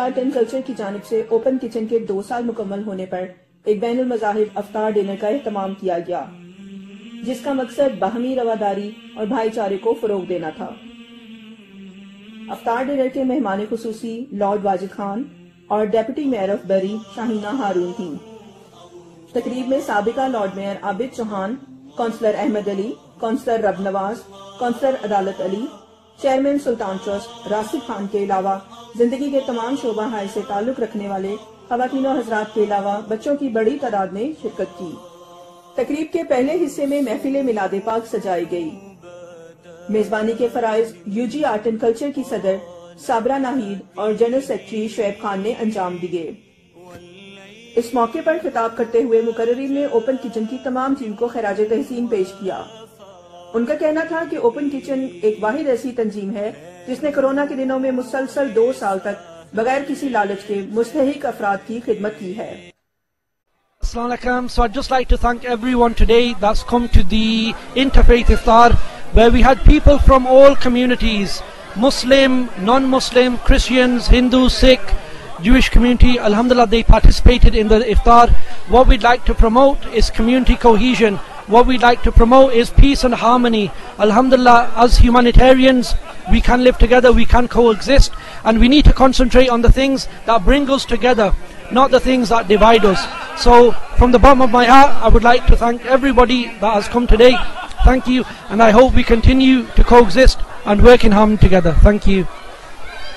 Art and culture کی جانب سے اوپن کچن کے 2 سال مکمل ہونے پر ایک بین المذاہب افطار ڈنر کا اہتمام کیا گیا، جس کا مقصد باہمی رواداری اور بھائی چارے کو فروغ دینا تھا۔ افطار ڈنر کے مہمان خصوصی لارڈ واجد خان اور ڈیپٹی میئر آف بری شاہینہ ہارون تھیں۔ تقریب میں سابقہ لارڈ میئر عابد چوہان، کونسلر احمد علی، کونسلر رب نواز، کونسلر عدالت علی، چیئرمین سلطان ٹرسٹ راسب خان کے علاوہ زندگی کے تمام شعبہ ہائے سے تعلق رکھنے والے خواتین و حضرات کے علاوہ بچوں کی بڑی تعداد نے شرکت کی۔ تقریب کے پہلے حصے میں محفل میلاد پاک سجائی گئی۔ میزبانی کے فرائض UG آرٹ اینڈ کلچر کی صدر صابرہ ناہید اور جنرل سیکرٹری شعیب خان نے انجام دیے۔ اس موقع پر خطاب کرتے ہوئے مقررین نے اوپن کچن کی تمام ٹیم کو خراج تحسین پیش کیا۔ ان کا کہنا تھا کہ اوپن کچن ایک واحد ایسی تنظیم ہے جس نے کرونا کے دنوں میں مسلسل 2 سال تک بغیر کسی لالچ کے مستحق افراد کی خدمت کی ہے۔ Assalamu alaikum. So I'd just like to thank everyone today that's come to the Interfaith Iftar, where we had people from all communities, Muslim, non-Muslim, Christians, Hindu, Sikh, Jewish community. Alhamdulillah, they participated in the iftar. What we'd like to promote is community cohesion. What we'd like to promote is peace and harmony. Alhamdulillah, as humanitarians, we can live together, we can coexist, and we need to concentrate on the things that bring us together, not the things that divide us. So from the bottom of my heart, I would like to thank everybody that has come today. Thank you, and I hope we continue to coexist and work in harmony together. Thank you.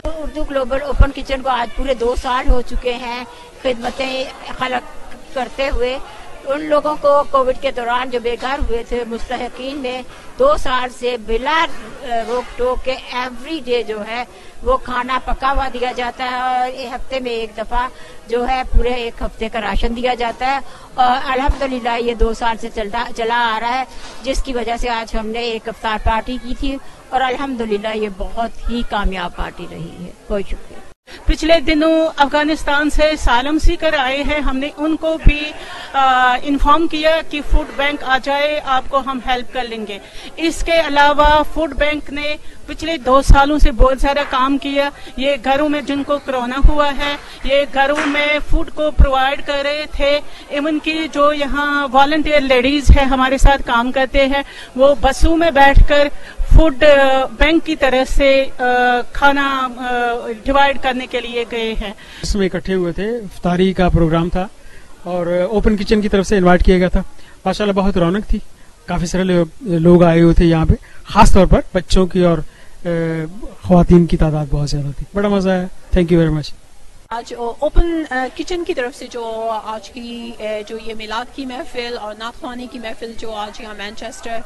Urdu global open kitchen کو آج پورے 2 سال ہو چکے ہیں خدمتیں خلق کرتے ہوئے۔ ان لوگوں کو کووڈ کے دوران جو بے گھر ہوئے تھے مستحقین میں 2 سال سے بلا روک ٹوک کے ایوری ڈے جو ہے وہ کھانا پکا ہوا دیا جاتا ہے، اور ہفتے میں 1 دفعہ جو ہے پورے 1 ہفتے کا راشن دیا جاتا ہے، اور الحمدللہ یہ 2 سال سے چلا آ رہا ہے، جس کی وجہ سے آج ہم نے ایک افطار پارٹی کی تھی، اور الحمدللہ یہ بہت ہی کامیاب پارٹی رہی ہے۔ بہت شکریہ۔ پچھلے دنوں افغانستان سے سالم سیکر آئے ہیں، ہم نے ان کو بھی انفارم کیا کہ فوڈ بینک آ جائے، آپ کو ہم ہیلپ کر لیں گے۔ اس کے علاوہ فوڈ بینک نے پچھلے 2 سالوں سے بہت سارا کام کیا۔ یہ گھروں میں جن کو کرونا ہوا ہے، یہ گھروں میں فوڈ کو پرووائڈ کر رہے تھے۔ ایون کی جو یہاں والنٹیئر لیڈیز ہیں ہمارے ساتھ کام کرتے ہیں، وہ بسوں میں بیٹھ کر فوڈ بینک کی طرف سے کھانا ڈیوائیڈ کرنے کے لیے گئے ہیں۔ اس میں اکٹھے ہوئے تھے، افطاری کا پروگرام تھا اور اوپن کچن کی طرف سے انوائٹ کیا گیا تھا۔ ماشاءاللہ بہت رونق تھی، کافی سارے لوگ آئے ہوئے تھے یہاں پہ، خاص طور پر بچوں کی اور خواتین کی تعداد بہت زیادہ تھی۔ بڑا مزہ آیا، تھینک یو ویری مچ۔ آج اوپن کچن کی طرف سے جو آج کی جو یہ میلاد کی محفل اور نعت خوانی کی محفل جو آج یہاں مینچسٹر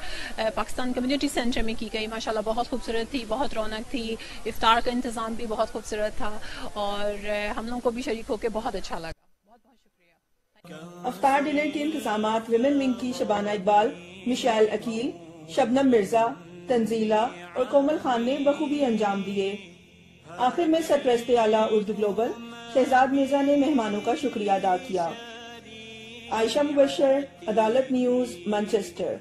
پاکستان کمیونٹی سینٹر میں کی گئی، ماشاءاللہ بہت خوبصورت تھی، بہت رونق تھی۔ افطار کا انتظام بھی بہت خوبصورت تھا، اور ہم لوگوں کو بھی شریک ہو کے بہت اچھا لگا۔ بہت بہت شکریہ۔ افطار ڈنر کے انتظامات ویمن ونگ کی شبانہ اقبال، مشائل عقیل، شبنم مرزا، تنزیلہ اور کومل خان نے بخوبی انجام دیے۔ آخر میں سرپرست اعلیٰ اردو گلوبل شہزاد مرزا نے مہمانوں کا شکریہ ادا کیا۔ عائشہ مبشر، عدالت نیوز، مانچسٹر۔